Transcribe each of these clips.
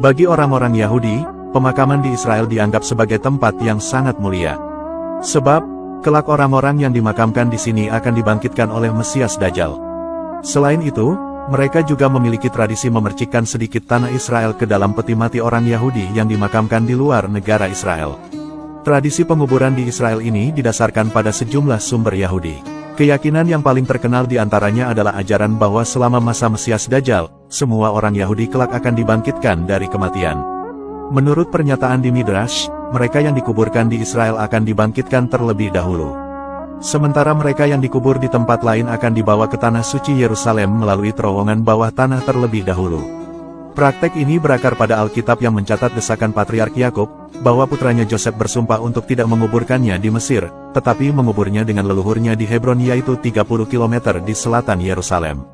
Bagi orang-orang Yahudi, pemakaman di Israel dianggap sebagai tempat yang sangat mulia. Sebab, kelak orang-orang yang dimakamkan di sini akan dibangkitkan oleh Mesias Dajjal. Selain itu, mereka juga memiliki tradisi memercikkan sedikit tanah Israel ke dalam peti mati orang Yahudi yang dimakamkan di luar negara Israel. Tradisi penguburan di Israel ini didasarkan pada sejumlah sumber Yahudi. Keyakinan yang paling terkenal di antaranya adalah ajaran bahwa selama masa Mesias Dajjal, semua orang Yahudi kelak akan dibangkitkan dari kematian. Menurut pernyataan di Midrash, mereka yang dikuburkan di Israel akan dibangkitkan terlebih dahulu. Sementara mereka yang dikubur di tempat lain akan dibawa ke tanah suci Yerusalem melalui terowongan bawah tanah terlebih dahulu. Praktek ini berakar pada Alkitab yang mencatat desakan Patriark Yakub, bahwa putranya Yosef bersumpah untuk tidak menguburkannya di Mesir, tetapi menguburnya dengan leluhurnya di Hebron yaitu 30 km di selatan Yerusalem.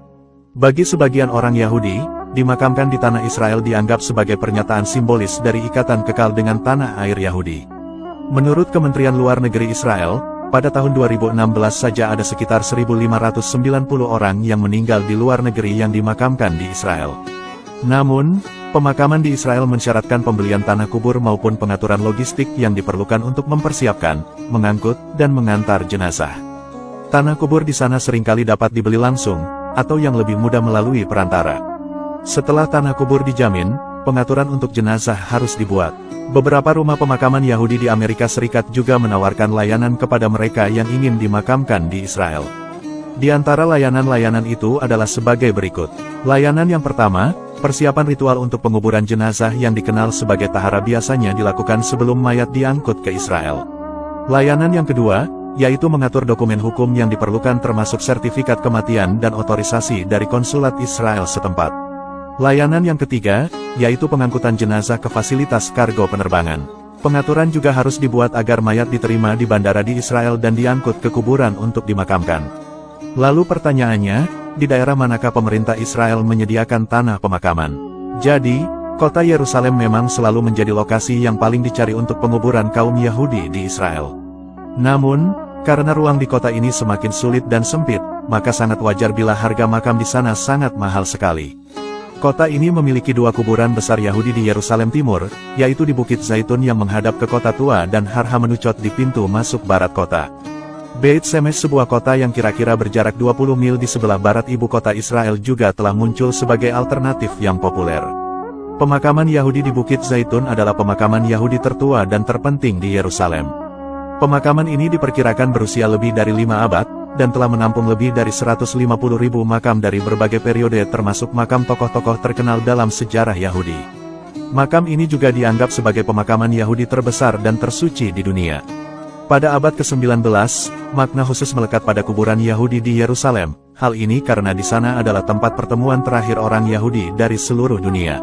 Bagi sebagian orang Yahudi, dimakamkan di tanah Israel dianggap sebagai pernyataan simbolis dari ikatan kekal dengan tanah air Yahudi. Menurut Kementerian Luar Negeri Israel, pada tahun 2016 saja ada sekitar 1.590 orang yang meninggal di luar negeri yang dimakamkan di Israel. Namun, pemakaman di Israel mensyaratkan pembelian tanah kubur maupun pengaturan logistik yang diperlukan untuk mempersiapkan, mengangkut, dan mengantar jenazah. Tanah kubur di sana seringkali dapat dibeli langsung, atau yang lebih mudah melalui perantara. Setelah tanah kubur dijamin, pengaturan untuk jenazah harus dibuat. Beberapa rumah pemakaman Yahudi di Amerika Serikat juga menawarkan layanan kepada mereka yang ingin dimakamkan di Israel. Di antara layanan-layanan itu adalah sebagai berikut. Layanan yang pertama, persiapan ritual untuk penguburan jenazah yang dikenal sebagai tahara biasanya dilakukan sebelum mayat diangkut ke Israel. Layanan yang kedua, yaitu mengatur dokumen hukum yang diperlukan termasuk sertifikat kematian dan otorisasi dari konsulat Israel setempat. Layanan yang ketiga, yaitu pengangkutan jenazah ke fasilitas kargo penerbangan. Pengaturan juga harus dibuat agar mayat diterima di bandara di Israel dan diangkut ke kuburan untuk dimakamkan. Lalu pertanyaannya, di daerah manakah pemerintah Israel menyediakan tanah pemakaman? Jadi, kota Yerusalem memang selalu menjadi lokasi yang paling dicari untuk penguburan kaum Yahudi di Israel. Namun, karena ruang di kota ini semakin sulit dan sempit, maka sangat wajar bila harga makam di sana sangat mahal sekali. Kota ini memiliki dua kuburan besar Yahudi di Yerusalem Timur, yaitu di Bukit Zaitun yang menghadap ke Kota Tua dan Har HaMenuchot di pintu masuk barat kota. Beit Shemesh, sebuah kota yang kira-kira berjarak 20 mil di sebelah barat ibu kota Israel, juga telah muncul sebagai alternatif yang populer. Pemakaman Yahudi di Bukit Zaitun adalah pemakaman Yahudi tertua dan terpenting di Yerusalem. Pemakaman ini diperkirakan berusia lebih dari 5 abad, dan telah menampung lebih dari 150.000 makam dari berbagai periode termasuk makam tokoh-tokoh terkenal dalam sejarah Yahudi. Makam ini juga dianggap sebagai pemakaman Yahudi terbesar dan tersuci di dunia. Pada abad ke-19, makna khusus melekat pada kuburan Yahudi di Yerusalem. Hal ini karena di sana adalah tempat pertemuan terakhir orang Yahudi dari seluruh dunia.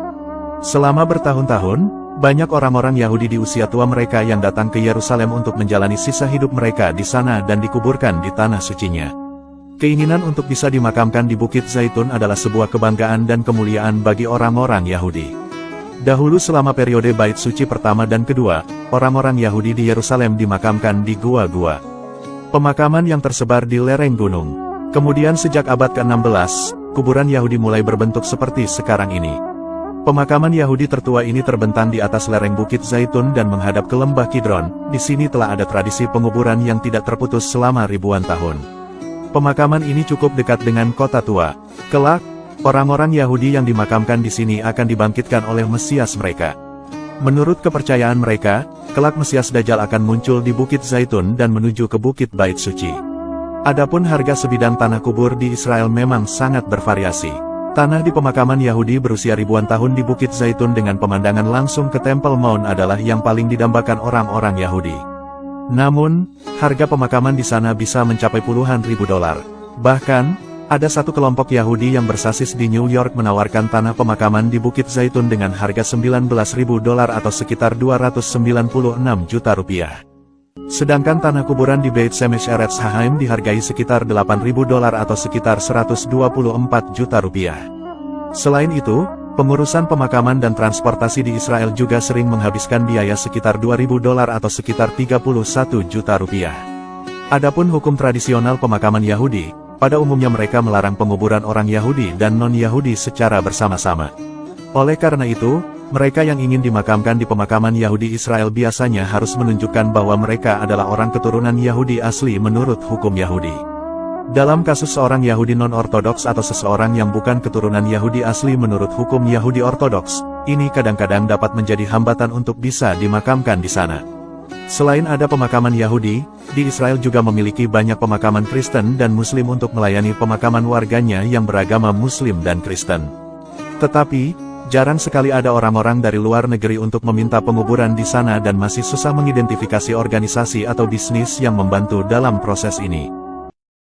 Selama bertahun-tahun, banyak orang-orang Yahudi di usia tua mereka yang datang ke Yerusalem untuk menjalani sisa hidup mereka di sana dan dikuburkan di tanah sucinya. Keinginan untuk bisa dimakamkan di Bukit Zaitun adalah sebuah kebanggaan dan kemuliaan bagi orang-orang Yahudi. Dahulu selama periode Bait Suci pertama dan kedua, orang-orang Yahudi di Yerusalem dimakamkan di gua-gua. Pemakaman yang tersebar di lereng gunung. Kemudian sejak abad ke-16, kuburan Yahudi mulai berbentuk seperti sekarang ini. Pemakaman Yahudi tertua ini terbentang di atas lereng Bukit Zaitun dan menghadap ke lembah Kidron. Di sini telah ada tradisi penguburan yang tidak terputus selama ribuan tahun. Pemakaman ini cukup dekat dengan Kota Tua. Kelak, orang-orang Yahudi yang dimakamkan di sini akan dibangkitkan oleh Mesias mereka. Menurut kepercayaan mereka, kelak Mesias Dajjal akan muncul di Bukit Zaitun dan menuju ke Bukit Bait Suci. Adapun harga sebidang tanah kubur di Israel memang sangat bervariasi. Tanah di pemakaman Yahudi berusia ribuan tahun di Bukit Zaitun dengan pemandangan langsung ke Temple Mount adalah yang paling didambakan orang-orang Yahudi. Namun, harga pemakaman di sana bisa mencapai puluhan ribu dolar. Bahkan, ada satu kelompok Yahudi yang bersasis di New York menawarkan tanah pemakaman di Bukit Zaitun dengan harga 19.000 dolar atau sekitar 296 juta rupiah. Sedangkan tanah kuburan di Beit Shemesh Eretz Haim dihargai sekitar 8.000 dolar atau sekitar 124 juta rupiah. Selain itu, pengurusan pemakaman dan transportasi di Israel juga sering menghabiskan biaya sekitar 2.000 dolar atau sekitar 31 juta rupiah. Adapun hukum tradisional pemakaman Yahudi, pada umumnya mereka melarang penguburan orang Yahudi dan non-Yahudi secara bersama-sama. Oleh karena itu, Mereka yang ingin dimakamkan di pemakaman Yahudi Israel biasanya harus menunjukkan bahwa mereka adalah orang keturunan Yahudi asli menurut hukum Yahudi. Dalam kasus seorang Yahudi non-Ortodoks atau seseorang yang bukan keturunan Yahudi asli menurut hukum Yahudi Ortodoks, ini kadang-kadang dapat menjadi hambatan untuk bisa dimakamkan di sana. Selain ada pemakaman Yahudi, di Israel juga memiliki banyak pemakaman Kristen dan Muslim untuk melayani pemakaman warganya yang beragama Muslim dan Kristen. Tetapi, jarang sekali ada orang-orang dari luar negeri untuk meminta penguburan di sana dan masih susah mengidentifikasi organisasi atau bisnis yang membantu dalam proses ini.